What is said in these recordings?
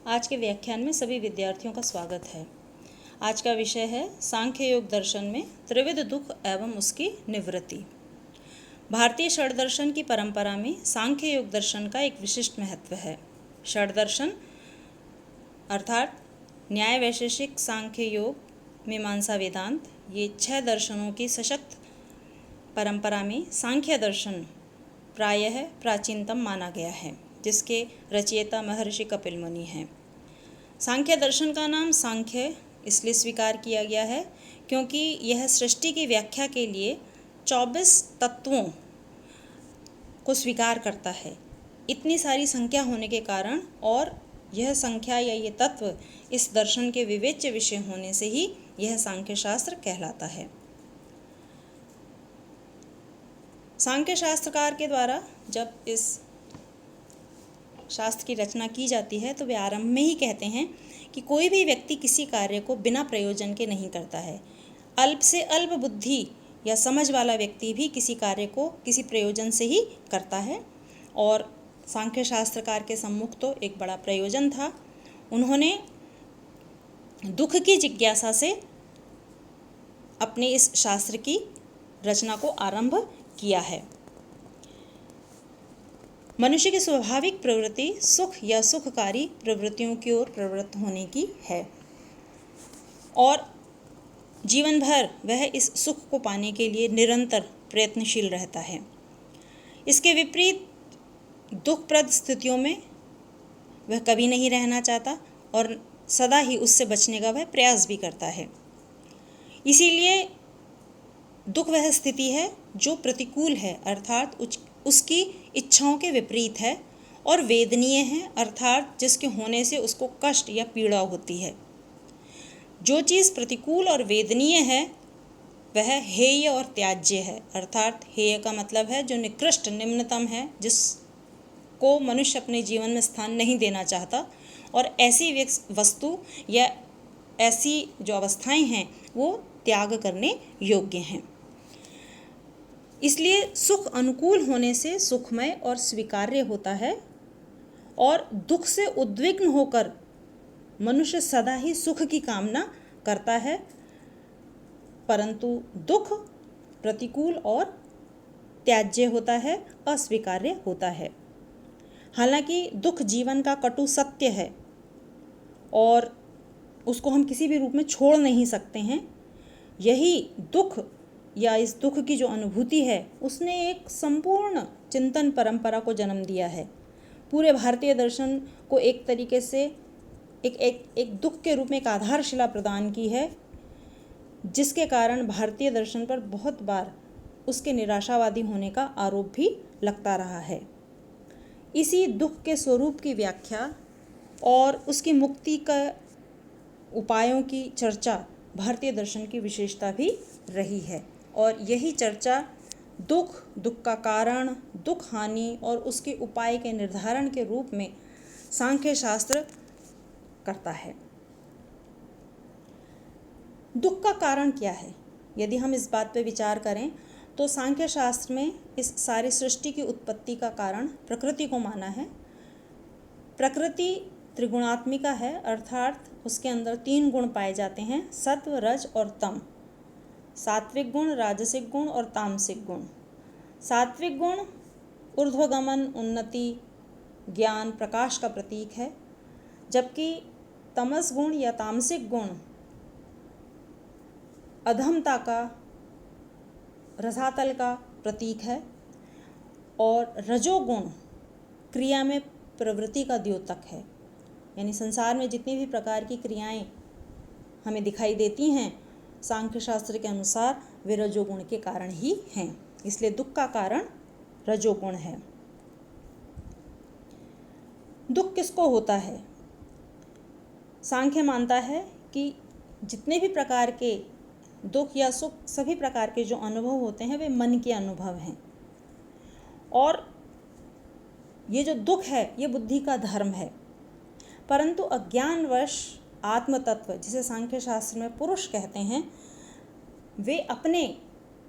आज के व्याख्यान में सभी विद्यार्थियों का स्वागत है। आज का विषय है सांख्य योग दर्शन में त्रिविध दुख एवं उसकी निवृत्ति। भारतीय षड दर्शन की परंपरा में सांख्य योग दर्शन का एक विशिष्ट महत्व है। षड दर्शन अर्थात न्याय, वैशेषिक, सांख्य, योग, मीमांसा, वेदांत, ये 6 दर्शनों की सशक्त परंपरा में सांख्य दर्शन प्रायः प्राचीनतम माना गया है, जिसके रचयिता महर्षि कपिल मुनि हैं। सांख्य दर्शन का नाम सांख्य इसलिए स्वीकार किया गया है क्योंकि यह सृष्टि की व्याख्या के लिए 24 तत्वों को स्वीकार करता है। इतनी सारी संख्या होने के कारण और यह संख्या या ये तत्व इस दर्शन के विवेच्य विषय होने से ही यह सांख्य शास्त्र कहलाता है। सांख्य शास्त्रकार के द्वारा जब इस शास्त्र की रचना की जाती है तो वे आरंभ में ही कहते हैं कि कोई भी व्यक्ति किसी कार्य को बिना प्रयोजन के नहीं करता है। अल्प से अल्प बुद्धि या समझ वाला व्यक्ति भी किसी कार्य को किसी प्रयोजन से ही करता है। और सांख्य शास्त्रकार के सम्मुख तो एक बड़ा प्रयोजन था। उन्होंने दुख की जिज्ञासा से अपने इस शास्त्र की रचना को आरंभ किया है। मनुष्य की स्वाभाविक प्रवृत्ति सुख या सुखकारी प्रवृत्तियों की ओर प्रवृत्त होने की है और जीवन भर वह इस सुख को पाने के लिए निरंतर प्रयत्नशील रहता है। इसके विपरीत दुखप्रद स्थितियों में वह कभी नहीं रहना चाहता और सदा ही उससे बचने का वह प्रयास भी करता है। इसीलिए दुख वह स्थिति है जो प्रतिकूल है, अर्थात उसकी इच्छाओं के विपरीत है और वेदनीय है, अर्थात जिसके होने से उसको कष्ट या पीड़ा होती है। जो चीज़ प्रतिकूल और वेदनीय है वह हेय और त्याज्य है, अर्थात हेय का मतलब है जो निकृष्ट, निम्नतम है, जिसको मनुष्य अपने जीवन में स्थान नहीं देना चाहता, और ऐसी वस्तु या ऐसी जो अवस्थाएं हैं वो त्याग करने योग्य हैं। इसलिए सुख अनुकूल होने से सुखमय और स्वीकार्य होता है और दुख से उद्विग्न होकर मनुष्य सदा ही सुख की कामना करता है, परंतु दुख प्रतिकूल और त्याज्य होता है, अस्वीकार्य होता है। हालांकि दुख जीवन का कटु सत्य है और उसको हम किसी भी रूप में छोड़ नहीं सकते हैं। यही दुख या इस दुख की जो अनुभूति है उसने एक संपूर्ण चिंतन परंपरा को जन्म दिया है। पूरे भारतीय दर्शन को एक तरीके से एक दुख के रूप में एक आधारशिला प्रदान की है, जिसके कारण भारतीय दर्शन पर बहुत बार उसके निराशावादी होने का आरोप भी लगता रहा है। इसी दुख के स्वरूप की व्याख्या और उसकी मुक्ति का उपायों की चर्चा भारतीय दर्शन की विशेषता भी रही है और यही चर्चा दुख का कारण, दुख हानि और उसके उपाय के निर्धारण के रूप में सांख्य शास्त्र करता है। दुख का कारण क्या है? यदि हम इस बात पर विचार करें तो सांख्य शास्त्र में इस सारी सृष्टि की उत्पत्ति का कारण प्रकृति को माना है। प्रकृति त्रिगुणात्मिका है, अर्थात उसके अंदर 3 गुण पाए जाते हैं, सत्व, रज और तम। सात्विक गुण, राजसिक गुण और तामसिक गुण। सात्विक गुण ऊर्ध्वगमन, उन्नति, ज्ञान, प्रकाश का प्रतीक है, जबकि तमस गुण या तामसिक गुण अधमता का, रसातल का प्रतीक है और रजोगुण क्रिया में प्रवृत्ति का द्योतक है। यानी संसार में जितनी भी प्रकार की क्रियाएं हमें दिखाई देती हैं, सांख्य शास्त्र के अनुसार वे रजोगुण के कारण ही हैं। इसलिए दुख का कारण रजोगुण है। दुख किसको होता है? सांख्य मानता है कि जितने भी प्रकार के दुख या सुख, सभी प्रकार के जो अनुभव होते हैं वे मन के अनुभव हैं और ये जो दुख है ये बुद्धि का धर्म है। परंतु अज्ञानवश आत्म तत्व, जिसे सांख्य शास्त्र में पुरुष कहते हैं, वे अपने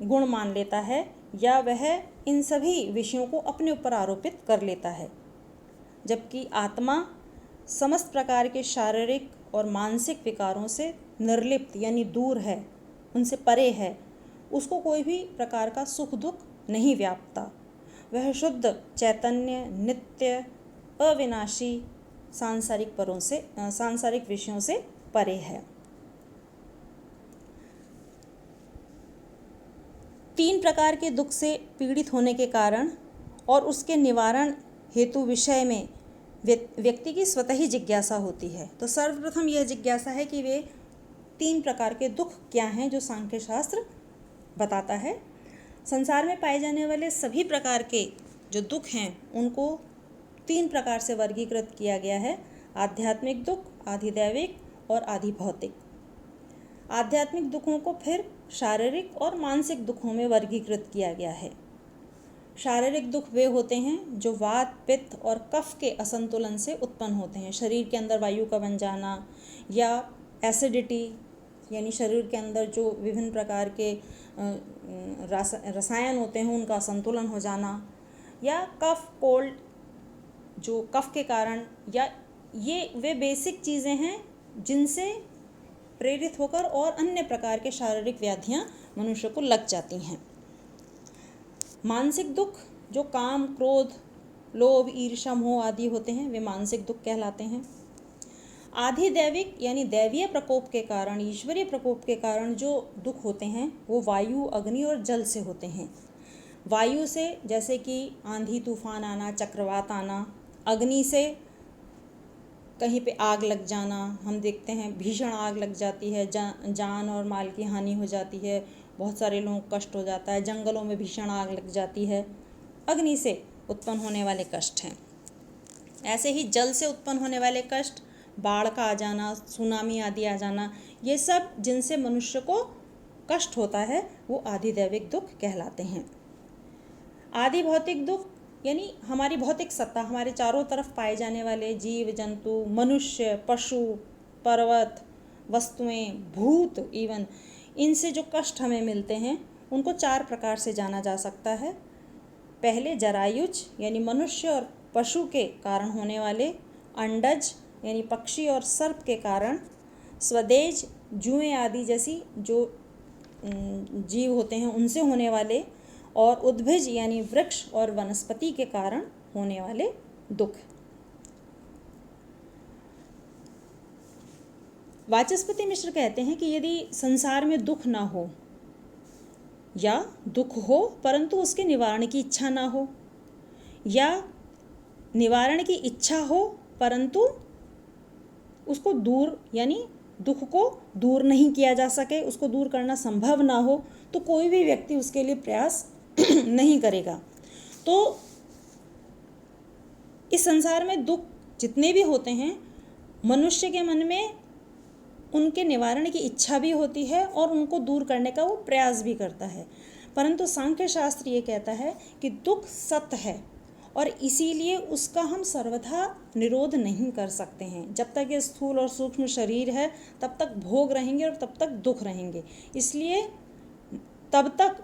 गुण मान लेता है या वह इन सभी विषयों को अपने ऊपर आरोपित कर लेता है, जबकि आत्मा समस्त प्रकार के शारीरिक और मानसिक विकारों से निर्लिप्त यानी दूर है, उनसे परे है, उसको कोई भी प्रकार का सुख दुख नहीं व्यापता। वह शुद्ध चैतन्य, नित्य, अविनाशी, सांसारिक विषयों से परे है। 3 प्रकार के दुख से पीड़ित होने के कारण और उसके निवारण हेतु विषय में व्यक्ति की स्वतः ही जिज्ञासा होती है। तो सर्वप्रथम यह जिज्ञासा है कि वे 3 प्रकार के दुख क्या हैं जो सांख्य शास्त्र बताता है। संसार में पाए जाने वाले सभी प्रकार के जो दुख हैं उनको 3 प्रकार से वर्गीकृत किया गया है: आध्यात्मिक दुख, आधिदैविक और आधिभौतिक। आध्यात्मिक दुखों को फिर शारीरिक और मानसिक दुखों में वर्गीकृत किया गया है। शारीरिक दुख वे होते हैं जो वात, पित्त और कफ के असंतुलन से उत्पन्न होते हैं। शरीर के अंदर वायु का बन जाना, या एसिडिटी यानी शरीर के अंदर जो विभिन्न प्रकार के रसायन होते हैं उनका संतुलन हो जाना, या कफ, कोल्ड जो कफ के कारण, या ये वे बेसिक चीज़ें हैं जिनसे प्रेरित होकर और अन्य प्रकार के शारीरिक व्याधियाँ मनुष्य को लग जाती हैं। मानसिक दुख जो काम, क्रोध, लोभ, ईर्ष्या, मोह आदि होते हैं वे मानसिक दुख कहलाते हैं। आधिदैविक यानी दैवीय प्रकोप के कारण, ईश्वरीय प्रकोप के कारण जो दुख होते हैं वो वायु, अग्नि और जल से होते हैं। वायु से जैसे कि आंधी तूफान आना, चक्रवात आना। अग्नि से कहीं पे आग लग जाना, हम देखते हैं भीषण आग लग जाती है, जान और माल की हानि हो जाती है, बहुत सारे लोगों को कष्ट हो जाता है। जंगलों में भीषण आग लग जाती है, अग्नि से उत्पन्न होने वाले कष्ट हैं। ऐसे ही जल से उत्पन्न होने वाले कष्ट, बाढ़ का आ जाना, सुनामी आदि आ जाना, ये सब जिनसे मनुष्य को कष्ट होता है वो आधिदैविक दुख कहलाते हैं। आदि भौतिक दुख यानी हमारी भौतिक सत्ता, हमारे चारों तरफ पाए जाने वाले जीव जंतु, मनुष्य, पशु, पर्वत, वस्तुएं, भूत, इवन इनसे जो कष्ट हमें मिलते हैं उनको 4 प्रकार से जाना जा सकता है। पहले जरायुज यानी मनुष्य और पशु के कारण होने वाले, अंडज यानी पक्षी और सर्प के कारण, स्वदेज जुएं आदि जैसी जो जीव होते हैं उनसे होने वाले, और उद्भिज यानी वृक्ष और वनस्पति के कारण होने वाले दुख। वाचस्पति मिश्र कहते हैं कि यदि संसार में दुख ना हो या दुख हो परंतु उसके निवारण की इच्छा ना हो, या निवारण की इच्छा हो परंतु उसको दूर यानी दुख को दूर नहीं किया जा सके, उसको दूर करना संभव ना हो, तो कोई भी व्यक्ति उसके लिए प्रयास नहीं करेगा। तो इस संसार में दुख जितने भी होते हैं मनुष्य के मन में उनके निवारण की इच्छा भी होती है और उनको दूर करने का वो प्रयास भी करता है, परंतु सांख्य शास्त्र ये कहता है कि दुख सत्य है और इसीलिए उसका हम सर्वथा निरोध नहीं कर सकते हैं। जब तक ये स्थूल और सूक्ष्म शरीर है तब तक भोग रहेंगे और तब तक दुख रहेंगे, इसलिए तब तक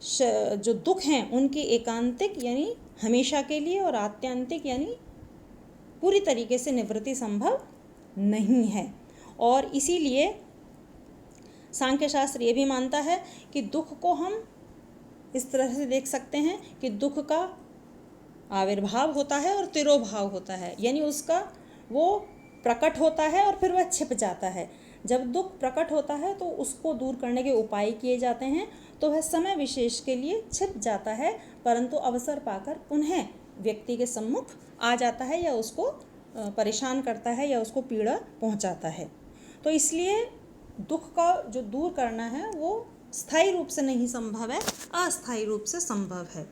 जो दुख हैं उनकी एकांतिक यानी हमेशा के लिए और आत्यांतिक यानी पूरी तरीके से निवृत्ति संभव नहीं है। और इसीलिए सांख्य शास्त्र ये भी मानता है कि दुख को हम इस तरह से देख सकते हैं कि दुख का आविर्भाव होता है और तिरोभाव होता है, यानी उसका वो प्रकट होता है और फिर वह छिप जाता है। जब दुख प्रकट होता है तो उसको दूर करने के उपाय किए जाते हैं, तो वह समय विशेष के लिए छिप जाता है, परंतु अवसर पाकर पुनः व्यक्ति के सम्मुख आ जाता है या उसको परेशान करता है या उसको पीड़ा पहुंचाता है। तो इसलिए दुख का जो दूर करना है वो स्थायी रूप से नहीं संभव है, अस्थायी रूप से संभव है,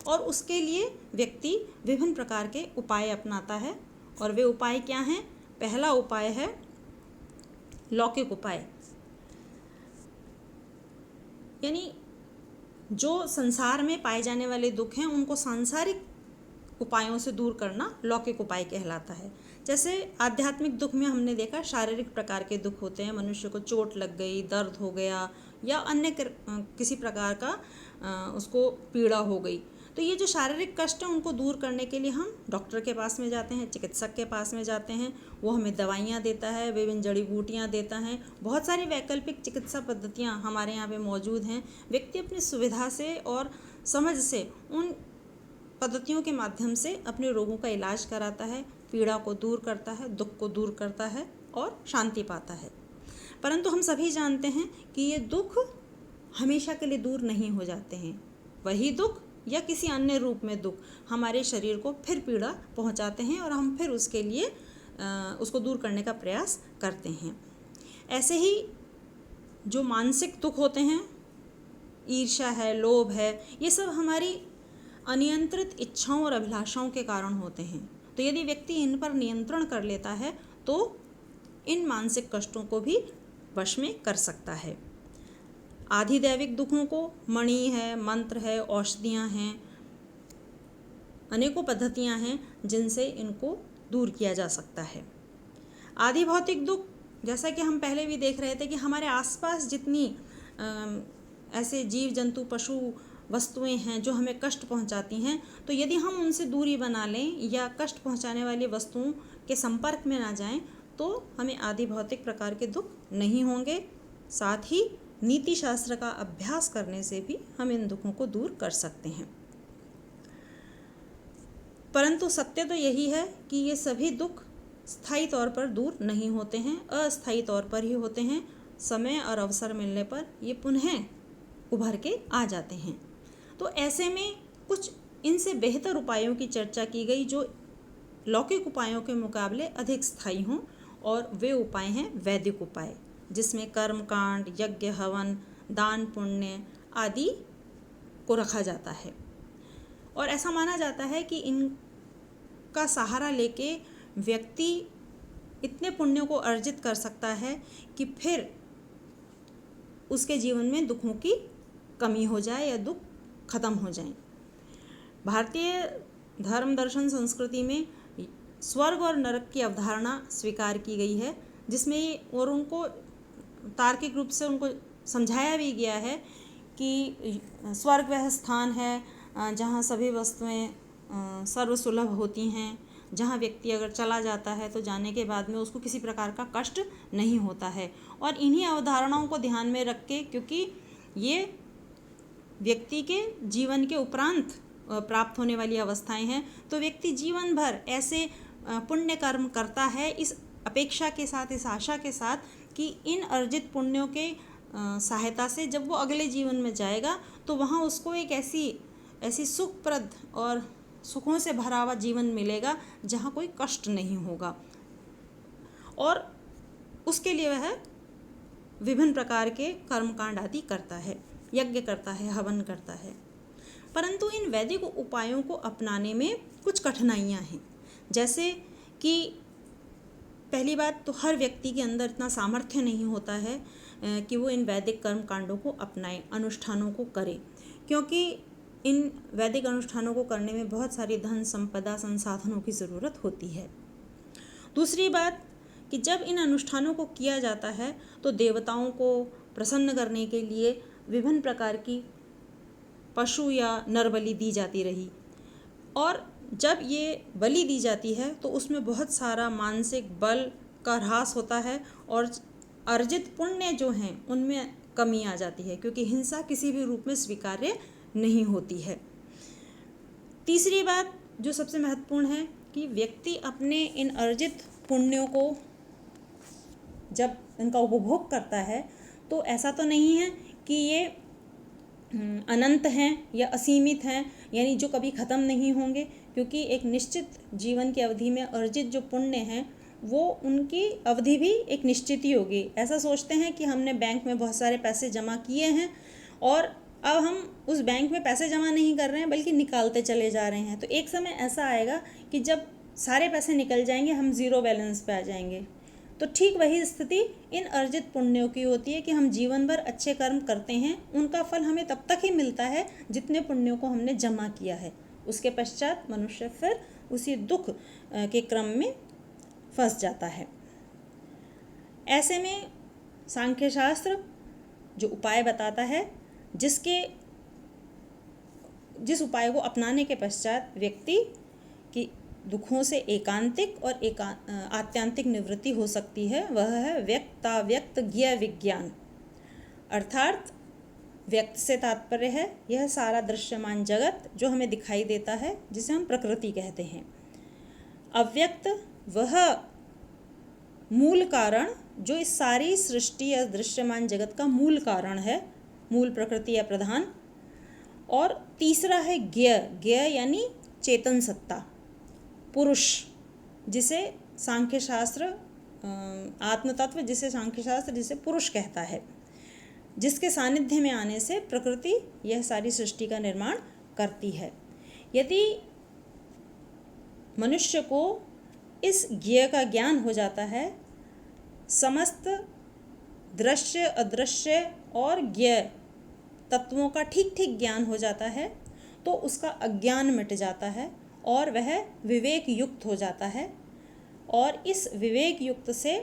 और उसके लिए व्यक्ति विभिन्न प्रकार के उपाय अपनाता है। और वे उपाय क्या हैं? पहला उपाय है लौकिक उपाय, यानी जो संसार में पाए जाने वाले दुख हैं उनको सांसारिक उपायों से दूर करना लौकिक उपाय कहलाता है। जैसे आध्यात्मिक दुख में हमने देखा शारीरिक प्रकार के दुख होते हैं, मनुष्य को चोट लग गई, दर्द हो गया या अन्य किसी प्रकार का उसको पीड़ा हो गई, तो ये जो शारीरिक कष्ट है उनको दूर करने के लिए हम डॉक्टर के पास में जाते हैं, चिकित्सक के पास में जाते हैं। वो हमें दवाइयाँ देता है, विभिन्न जड़ी बूटियाँ देता है। बहुत सारी वैकल्पिक चिकित्सा पद्धतियाँ हमारे यहाँ पे मौजूद हैं। व्यक्ति अपनी सुविधा से और समझ से उन पद्धतियों के माध्यम से अपने रोगों का इलाज कराता है, पीड़ा को दूर करता है, दुख को दूर करता है और शांति पाता है। परंतु हम सभी जानते हैं कि ये दुख हमेशा के लिए दूर नहीं हो जाते हैं। वही दुख या किसी अन्य रूप में दुख हमारे शरीर को फिर पीड़ा पहुंचाते हैं और हम फिर उसके लिए उसको दूर करने का प्रयास करते हैं। ऐसे ही जो मानसिक दुख होते हैं, ईर्ष्या है, लोभ है, ये सब हमारी अनियंत्रित इच्छाओं और अभिलाषाओं के कारण होते हैं। तो यदि व्यक्ति इन पर नियंत्रण कर लेता है तो इन मानसिक कष्टों को भी वश में कर सकता है। आधिदैविक दुखों को मणि है, मंत्र है, औषधियाँ हैं, अनेकों पद्धतियाँ हैं जिनसे इनको दूर किया जा सकता है। आदि भौतिक दुख, जैसा कि हम पहले भी देख रहे थे कि हमारे आसपास जितनी ऐसे जीव जंतु पशु वस्तुएं हैं जो हमें कष्ट पहुंचाती हैं, तो यदि हम उनसे दूरी बना लें या कष्ट पहुंचाने वाली वस्तुओं के संपर्क में ना जाएं तो हमें आदि भौतिक प्रकार के दुख नहीं होंगे। साथ ही नीति शास्त्र का अभ्यास करने से भी हम इन दुखों को दूर कर सकते हैं। परंतु सत्य तो यही है कि ये सभी दुख स्थायी तौर पर दूर नहीं होते हैं, अस्थायी तौर पर ही होते हैं। समय और अवसर मिलने पर ये पुनः उभर के आ जाते हैं। तो ऐसे में कुछ इनसे बेहतर उपायों की चर्चा की गई जो लौकिक उपायों के मुकाबले अधिक स्थायी हों, और वे उपाय हैं वैदिक उपाय, जिसमें कर्म कांड, यज्ञ, हवन, दान, पुण्य आदि को रखा जाता है। और ऐसा माना जाता है कि इनका सहारा लेके व्यक्ति इतने पुण्यों को अर्जित कर सकता है कि फिर उसके जीवन में दुखों की कमी हो जाए या दुख खत्म हो जाए। भारतीय धर्म दर्शन संस्कृति में स्वर्ग और नरक की अवधारणा स्वीकार की गई है, जिसमें और उनको तार्किक रूप से उनको समझाया भी गया है कि स्वर्ग वह स्थान है जहाँ सभी वस्तुएं सर्वसुलभ होती हैं, जहाँ व्यक्ति अगर चला जाता है तो जाने के बाद में उसको किसी प्रकार का कष्ट नहीं होता है। और इन्हीं अवधारणाओं को ध्यान में रख के, क्योंकि ये व्यक्ति के जीवन के उपरांत प्राप्त होने वाली अवस्थाएं हैं, तो व्यक्ति जीवन भर ऐसे पुण्य कर्म करता है इस अपेक्षा के साथ, इस आशा के साथ कि इन अर्जित पुण्यों के सहायता से जब वो अगले जीवन में जाएगा तो वहाँ उसको एक ऐसी सुखप्रद और सुखों से भरा हुआ जीवन मिलेगा जहाँ कोई कष्ट नहीं होगा। और उसके लिए वह विभिन्न प्रकार के कर्मकांड आदि करता है, यज्ञ करता है, हवन करता है। परंतु इन वैदिक उपायों को अपनाने में कुछ कठिनाइयाँ हैं। जैसे कि पहली बात तो हर व्यक्ति के अंदर इतना सामर्थ्य नहीं होता है कि वो इन वैदिक कर्म कांडों को अपनाए, अनुष्ठानों को करे, क्योंकि इन वैदिक अनुष्ठानों को करने में बहुत सारी धन संपदा संसाधनों की ज़रूरत होती है। दूसरी बात कि जब इन अनुष्ठानों को किया जाता है तो देवताओं को प्रसन्न करने के लिए विभिन्न प्रकार की पशु या नर बलि दी जाती रही, और जब ये बलि दी जाती है तो उसमें बहुत सारा मानसिक बल का ह्रास होता है और अर्जित पुण्य जो हैं उनमें कमी आ जाती है, क्योंकि हिंसा किसी भी रूप में स्वीकार्य नहीं होती है। तीसरी बात जो सबसे महत्वपूर्ण है कि व्यक्ति अपने इन अर्जित पुण्यों को जब इनका उपभोग करता है तो ऐसा तो नहीं है कि ये अनंत हैं या असीमित हैं, यानी जो कभी ख़त्म नहीं होंगे, क्योंकि एक निश्चित जीवन की अवधि में अर्जित जो पुण्य हैं वो उनकी अवधि भी एक निश्चित ही होगी। ऐसा सोचते हैं कि हमने बैंक में बहुत सारे पैसे जमा किए हैं और अब हम उस बैंक में पैसे जमा नहीं कर रहे हैं बल्कि निकालते चले जा रहे हैं, तो एक समय ऐसा आएगा कि जब सारे पैसे निकल जाएंगे हम ज़ीरो बैलेंस पे आ जाएंगे। तो ठीक वही स्थिति इन अर्जित पुण्यों की होती है कि हम जीवन भर अच्छे कर्म करते हैं, उनका फल हमें तब तक ही मिलता है जितने पुण्यों को हमने जमा किया है। उसके पश्चात मनुष्य फिर उसी दुख के क्रम में फंस जाता है। ऐसे में सांख्य शास्त्र जो उपाय बताता है, जिसके जिस उपाय को अपनाने के पश्चात व्यक्ति की दुखों से एकांतिक और आत्यांतिक निवृत्ति हो सकती है, वह है व्यक्ताव्यक्त ज्ञेय विज्ञान। अर्थात व्यक्त से तात्पर्य है यह सारा दृश्यमान जगत जो हमें दिखाई देता है, जिसे हम प्रकृति कहते हैं। अव्यक्त वह मूल कारण जो इस सारी सृष्टि या दृश्यमान जगत का मूल कारण है, मूल प्रकृति या प्रधान। और तीसरा है ज्ञेय, ज्ञेय यानी चेतन सत्ता, पुरुष, जिसे सांख्य शास्त्र आत्मतत्व, जिसे सांख्य शास्त्र जिसे पुरुष कहता है, जिसके सानिध्य में आने से प्रकृति यह सारी सृष्टि का निर्माण करती है। यदि मनुष्य को इस ज्ञेय का ज्ञान हो जाता है, समस्त दृश्य अदृश्य और ज्ञेय तत्वों का ठीक ठीक ज्ञान हो जाता है, तो उसका अज्ञान मिट जाता है और वह विवेक युक्त हो जाता है। और इस विवेक युक्त से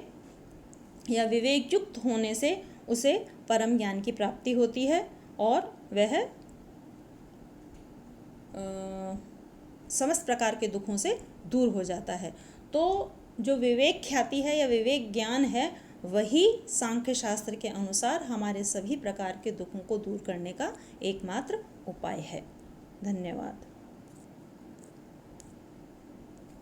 या विवेक युक्त होने से उसे परम ज्ञान की प्राप्ति होती है और वह समस्त प्रकार के दुखों से दूर हो जाता है। तो जो विवेक ख्याति है या विवेक ज्ञान है, वही सांख्य शास्त्र के अनुसार हमारे सभी प्रकार के दुखों को दूर करने का एकमात्र उपाय है। धन्यवाद।